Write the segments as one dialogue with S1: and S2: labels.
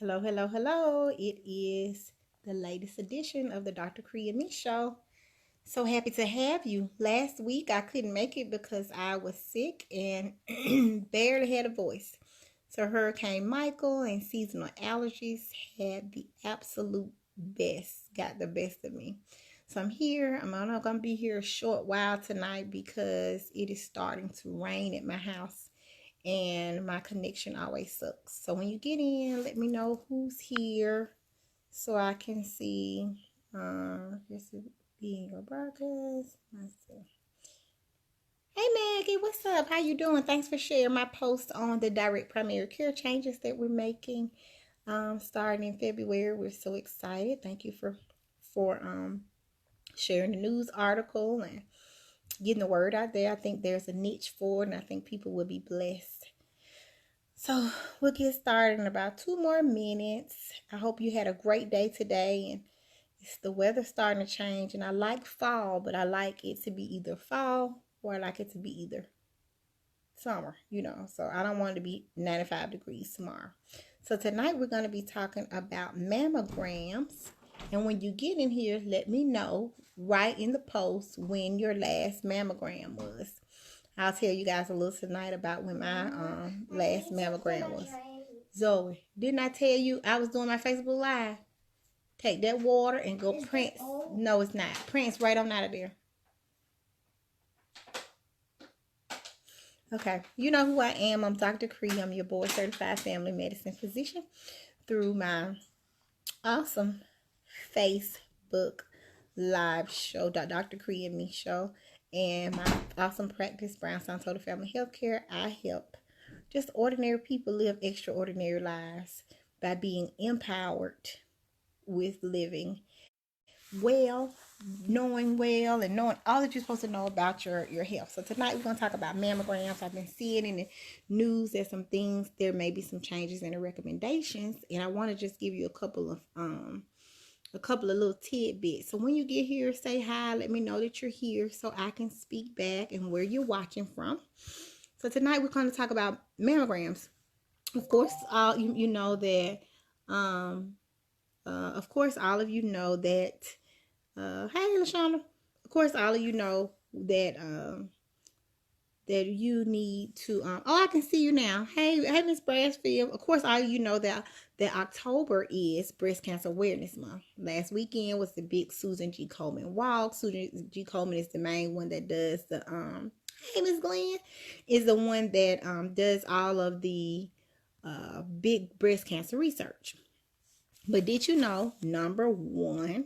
S1: Hello, hello, hello. It is the latest edition of the Dr. Cree and Me Show. So happy to have you. Last week I couldn't make it because I was sick and barely had a voice. So Hurricane Michael and seasonal allergies had the absolute best, got the best of me. So I'm here. I'm only going to be here a short while tonight because it is starting to rain at my house and my connection always sucks. So when you get in, let me know who's here so I can see. This is being your broadcast. Let's see. Hey Maggie, what's up? How you doing? Thanks for sharing my post on the direct primary care changes that we're making starting in February. We're so excited. Thank you for sharing the news article and getting the word out there. I think there's a niche for it, and I think people will be blessed. So we'll get started in about 2 more minutes. I hope you had a great day today, and it's the weather starting to change, and I like fall, but I like it to be either fall or I like it to be either summer, so I don't want it to be 95 degrees tomorrow. So tonight we're going to be talking about mammograms, and when you get in here, let me know right in the post when your last mammogram was. I'll tell you guys a little tonight about when my last mammogram was. Zoe, didn't I tell you I was doing my Facebook Live? Take that water and go Prince. No, it's not. Prince right on out of there. Okay, you know who I am. I'm Dr. Cree. I'm your board certified family medicine physician through my awesome Facebook live show, Dr. Cree and Me Show, and my awesome practice, Brownstone Total Family Healthcare. I help just ordinary people live extraordinary lives by being empowered with living well, knowing well, and knowing all that you're supposed to know about your health. So tonight we're going to talk about mammograms. I've been seeing in the news there's some things, there may be some changes in the recommendations, and I want to just give you a couple of little tidbits. So when you get here, say hi, let me know that you're here so I can speak back and where you're watching from. So tonight we're going to talk about mammograms. Of course, all you know that of course all of you know that hey Lashonda, of course all of you know that that you need to oh, I can see you now. Hey Miss Brasfield. Of course all of you know that October is breast cancer awareness month. Last weekend was the big Susan G. Komen walk. Susan G. Komen is the main one that does the hey Miss Glenn, is the one that does all of the big breast cancer research. But did you know, number one,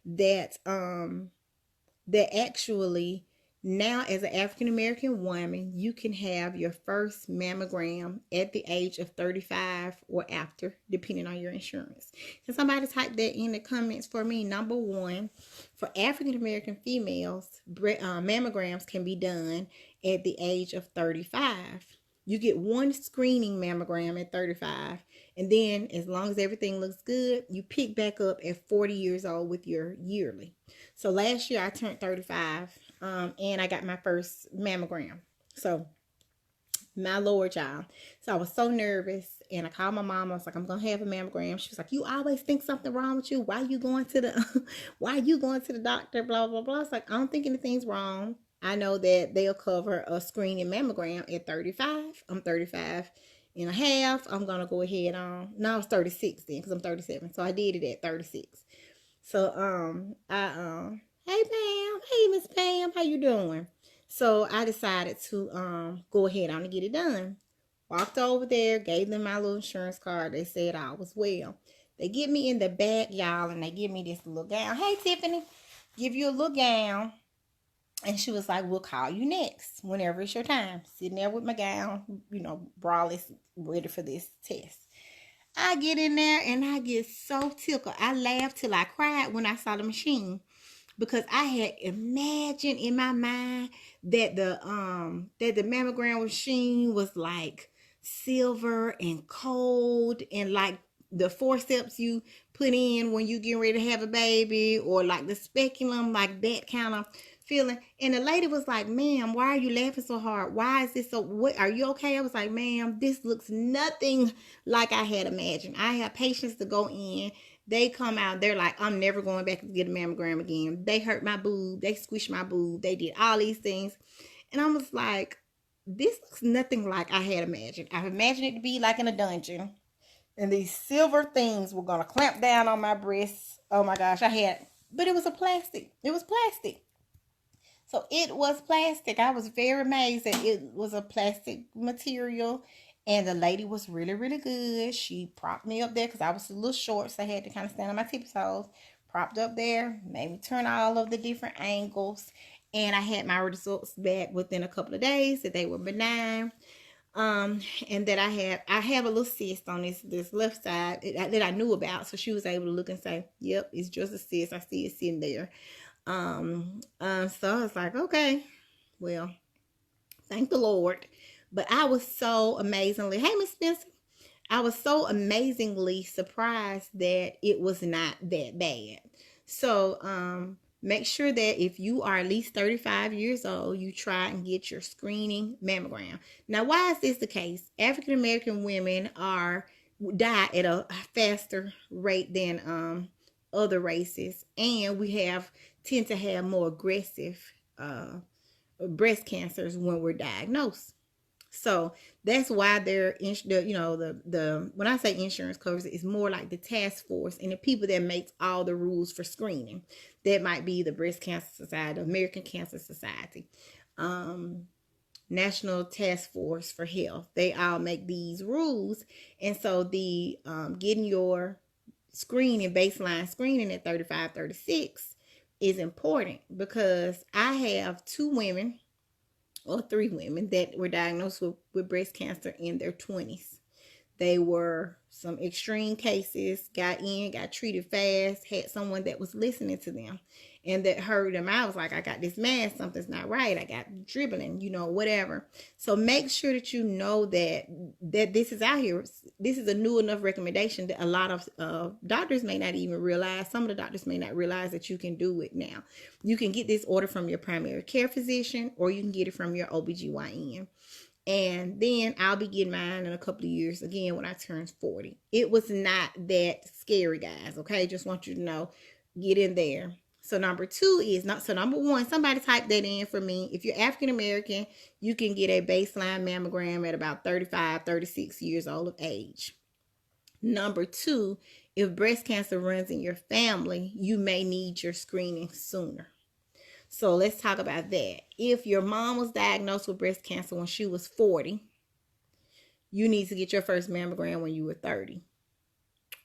S1: that that actually now as an African American woman, you can have your first mammogram at the age of 35 or after, depending on your insurance. Can somebody type that in the comments for me? Number one, for African American females, mammograms can be done at the age of 35. You get one screening mammogram at 35, and then as long as everything looks good, you pick back up at 40 years old with your yearly. So last year I turned 35, and I got my first mammogram. So my Lord, y'all. So I was so nervous, and I called my mom. I was like, I'm gonna have a mammogram. She was like, you always think something wrong with you. Why are you going to the why are you going to the doctor? Blah blah blah. I was like, I don't think anything's wrong. I know that they'll cover a screening mammogram at 35. I'm 35 and a half. I'm gonna go ahead on. No, I was 36 then because I'm 37. So I did it at 36. So hey Pam, hey Miss Pam, how you doing? So I decided to go ahead on and get it done. Walked over there, gave them my little insurance card. They said I was well. They get me in the back, y'all, and they give me this little gown. Hey Tiffany, give you a little gown. And she was like, we'll call you next whenever it's your time. Sitting there with my gown, braless, ready for this test. I get in there and I get so tickled. I laughed till I cried when I saw the machine, because I had imagined in my mind that the mammogram machine was like silver and cold, and like the forceps you put in when you get ready to have a baby, or like the speculum, like that kind of feeling. And the lady was like, ma'am, why are you laughing so hard? Why is this so, what, are you okay? I was like, ma'am, this looks nothing like I had imagined. I have patients to go in. They come out, they're like, I'm never going back to get a mammogram again. They hurt my boob. They squished my boob. They did all these things. And I was like, this looks nothing like I had imagined. I imagined it to be like in a dungeon. And these silver things were going to clamp down on my breasts. Oh my gosh, I had, but it was a plastic. It was plastic. So it was plastic. I was very amazed that it was a plastic material. And the lady was really, really good. She propped me up there because I was a little short, so I had to kind of stand on my tippy toes. Propped up there, made me turn all of the different angles. And I had my results back within a couple of days that they were benign. And that I have a little cyst on this left side that I knew about. So she was able to look and say, yep, it's just a cyst. I see it sitting there. So I was like, okay, well, thank the Lord. But I was so amazingly, hey, Miss Spencer, I was so amazingly surprised that it was not that bad. So, make sure that if you are at least 35 years old, you try and get your screening mammogram. Now, why is this the case? African American women die at a faster rate than other races, and we tend to have more aggressive breast cancers when we're diagnosed. So that's why when I say insurance covers it, it's more like the task force and the people that makes all the rules for screening. That might be the Breast Cancer Society, American Cancer Society, National Task Force for Health. They all make these rules, and so the getting your baseline screening at 35, 36 is important because I have 2 women or 3 women that were diagnosed with breast cancer in their 20s. They were some extreme cases, got treated fast, had someone that was listening to them and that heard them. I was like, I got this mass, something's not right. I got dribbling, whatever. So make sure that you know that this is out here. This is a new enough recommendation that a lot of doctors may not even realize. Some of the doctors may not realize that you can do it now. You can get this order from your primary care physician or you can get it from your OBGYN. And then I'll be getting mine in a couple of years again when I turn 40. It was not that scary, guys. Okay, just want you to know, get in there. So number 2 is not. So number 1, somebody type that in for me. If you're African American, you can get a baseline mammogram at about 35, 36 years old of age. Number 2, if breast cancer runs in your family, you may need your screening sooner. So let's talk about that. If your mom was diagnosed with breast cancer when she was 40, you need to get your first mammogram when you were 30.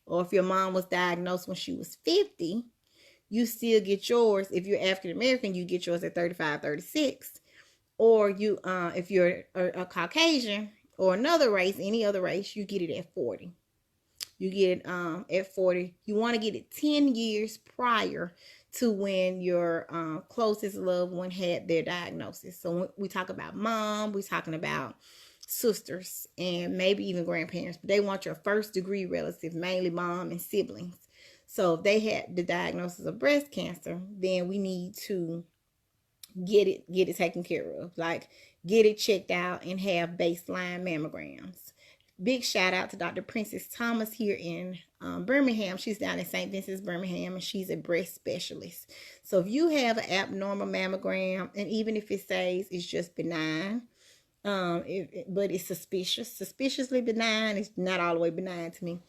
S1: Or if your mom was diagnosed when she was 50, you still get yours. If you're African American, you get yours at 35, 36. Or if you're a Caucasian or another race, any other race, you get it at 40. You get it at 40. You want to get it 10 years prior to when your closest loved one had their diagnosis. So when we talk about mom, we're talking about sisters and maybe even grandparents, but they want your first degree relative, mainly mom and siblings. So if they had the diagnosis of breast cancer, then we need to get it taken care of, like get it checked out and have baseline mammograms. Big shout out to Dr. Princess Thomas here in Birmingham. She's down in St. Vincent's, Birmingham, and she's a breast specialist. So if you have an abnormal mammogram, and even if it says it's just benign, but it's suspiciously benign, it's not all the way benign to me.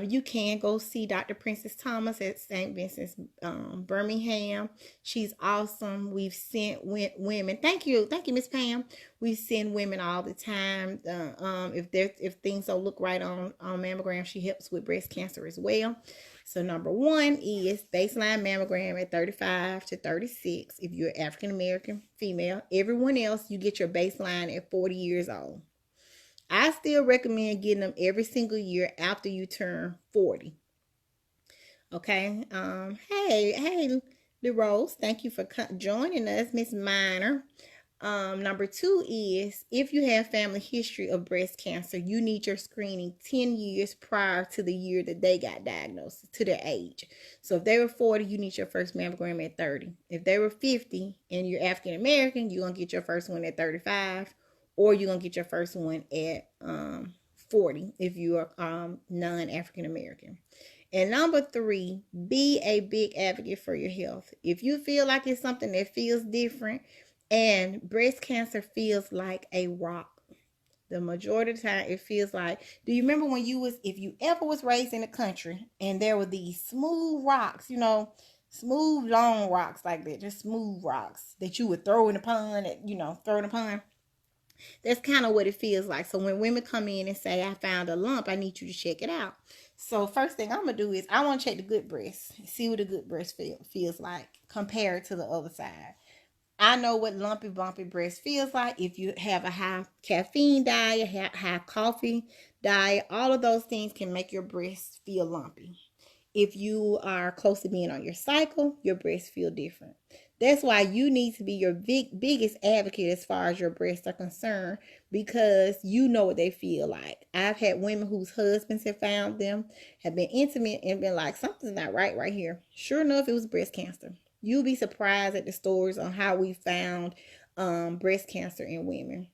S1: You can go see Dr. Princess Thomas at St. Vincent's, Birmingham. She's awesome. We've sent women. Thank you, Miss Pam. We send women all the time. If things don't look right on mammogram, she helps with breast cancer as well. So number 1 is baseline mammogram at 35 to 36. If you're African American female, everyone else you get your baseline at 40 years old. I still recommend getting them every single year after you turn 40. Okay. Hey, LeRose, thank you for joining us, Miss Minor. Number two is if you have family history of breast cancer, you need your screening 10 years prior to the year that they got diagnosed, to their age. So if they were 40, you need your first mammogram at 30. If they were 50 and you're African American, you're going to get your first one at 35, or you're going to get your first one at 40 if you are non-African American. And number three, be a big advocate for your health. If you feel like it's something that feels different, and breast cancer feels like a rock. The majority of the time it feels like, do you remember when you was, if you ever was raised in the country and there were these smooth rocks, you know, smooth long rocks like that, just smooth rocks that you would throw in the pond, throw in the pond. That's kind of what it feels like. So when women come in and say, I found a lump, I need you to check it out. So first thing I'm going to do is I want to check the good breast, see what the good breast feels like compared to the other side. I know what lumpy, bumpy breast feels like. If you have a high caffeine diet, high coffee diet, all of those things can make your breast feel lumpy. If you are close to being on your cycle, your breasts feel different. That's why you need to be your biggest advocate as far as your breasts are concerned, because you know what they feel like. I've had women whose husbands have found them, have been intimate, and been like, something's not right here. Sure enough, it was breast cancer. You'll be surprised at the stories on how we found breast cancer in women.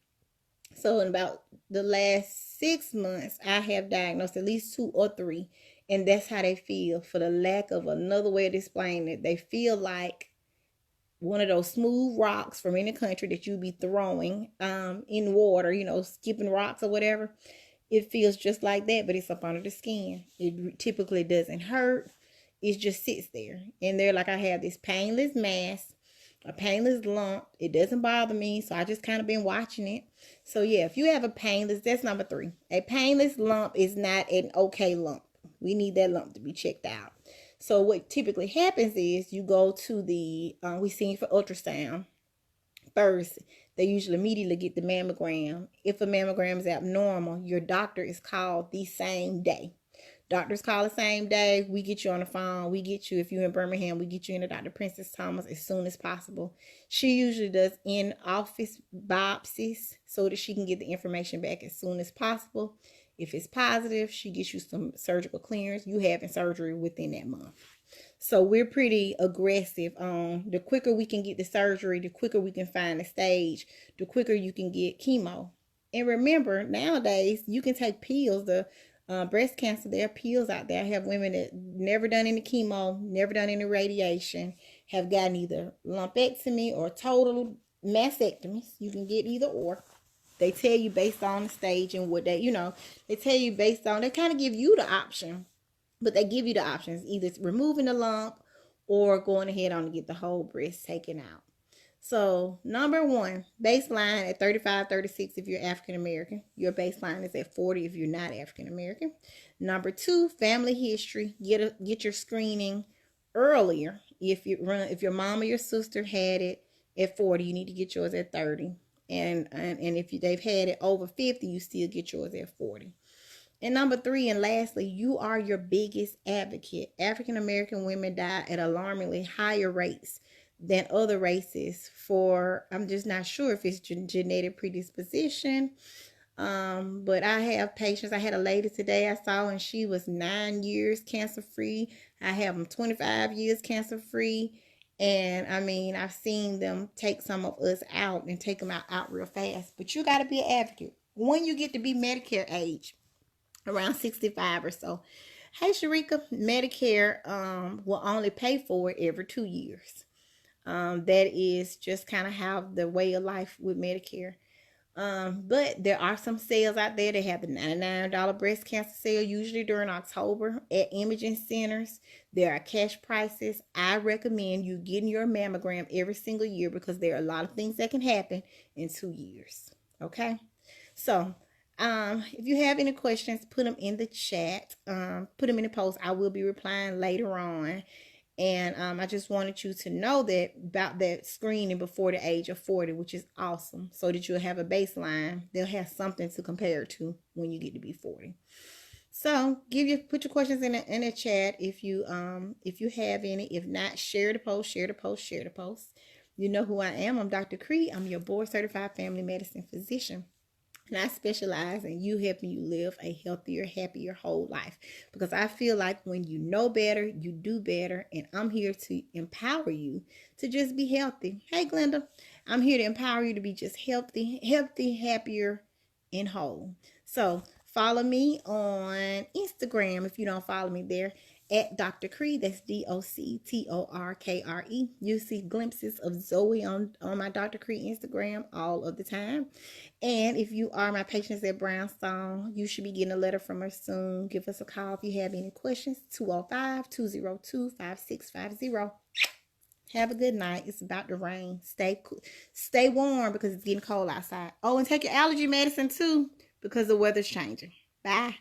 S1: So in about the last 6 months, I have diagnosed at least 2 or 3, and that's how they feel. For the lack of another way of explaining it, they feel like one of those smooth rocks from any country that you be throwing in water, skipping rocks or whatever. It feels just like that, but it's up under the skin. It typically doesn't hurt. It just sits there. And they're like, I have this painless mass, a painless lump. It doesn't bother me, so I just kind of been watching it. So yeah, if you have a painless, that's number 3. A painless lump is not an okay lump. We need that lump to be checked out. So what typically happens is you go to the, we see for ultrasound first. They usually immediately get the mammogram. If a mammogram is abnormal, your doctor is called the same day. Doctors call the same day. We get you on the phone. We get you, if you're in Birmingham, we get you into Dr. Princess Thomas as soon as possible. She usually does in-office biopsies so that she can get the information back as soon as possible. If it's positive, she gets you some surgical clearance. You having surgery within that month. So we're pretty aggressive on the quicker we can get the surgery, the quicker we can find the stage, the quicker you can get chemo. And remember, nowadays, you can take pills. The breast cancer, there are pills out there. I have women that never done any chemo, never done any radiation, have gotten either lumpectomy or total mastectomies. You can get either or. They tell you based on the stage and what they tell you based on, they kind of give you the option, but they give you the options, either removing the lump or going ahead on to get the whole breast taken out. So number 1, baseline at 35, 36 if you're African American. Your baseline is at 40 if you're not African American. Number 2, family history. Get your screening earlier. If your mom or your sister had it at 40, you need to get yours at 30. And if they've had it over 50, you still get yours at 40. And number 3, and lastly, you are your biggest advocate. African American women die at alarmingly higher rates than other races for, I'm just not sure if it's genetic predisposition. But I have patients. I had a lady today I saw, and she was 9 years cancer free. I have them 25 years cancer free. And I mean, I've seen them take some of us out and take them out real fast. But you got to be an advocate. When you get to be Medicare age, around 65 or so. Hey, Sharika, Medicare will only pay for it every 2 years. That is just kind of how the way of life with Medicare. But there are some sales out there. They have the $99 breast cancer sale usually during October at imaging centers. There are cash prices. I recommend you getting your mammogram every single year because there are a lot of things that can happen in 2 years. Okay? So, if you have any questions, put them in the chat. Put them in the post. I will be replying later on. And I just wanted you to know that about that screening before the age of 40, which is awesome, so that you'll have a baseline. They'll have something to compare to when you get to be 40. So put your questions in the chat if you have any. If not, share the post. You know who I am. I'm Dr. Cree. I'm your board certified family medicine physician. And I specialize in you helping you live a healthier, happier whole life. Because I feel like when you know better, you do better. And I'm here to empower you to just be healthy. Hey, Glenda, I'm here to empower you to be just healthy, happier, and whole. So follow me on Instagram if you don't follow me there at Dr. Cree. That's DOCTORKRE. You see glimpses of Zoe on my Dr. Cree Instagram all of the time. And if you are my patients at Brownstone, you should be getting a letter from her soon. Give us a call if you have any questions. 205-202-5650. Have a good night. It's about to rain. Stay warm because it's getting cold outside. Oh, and take your allergy medicine too because the weather's changing. Bye.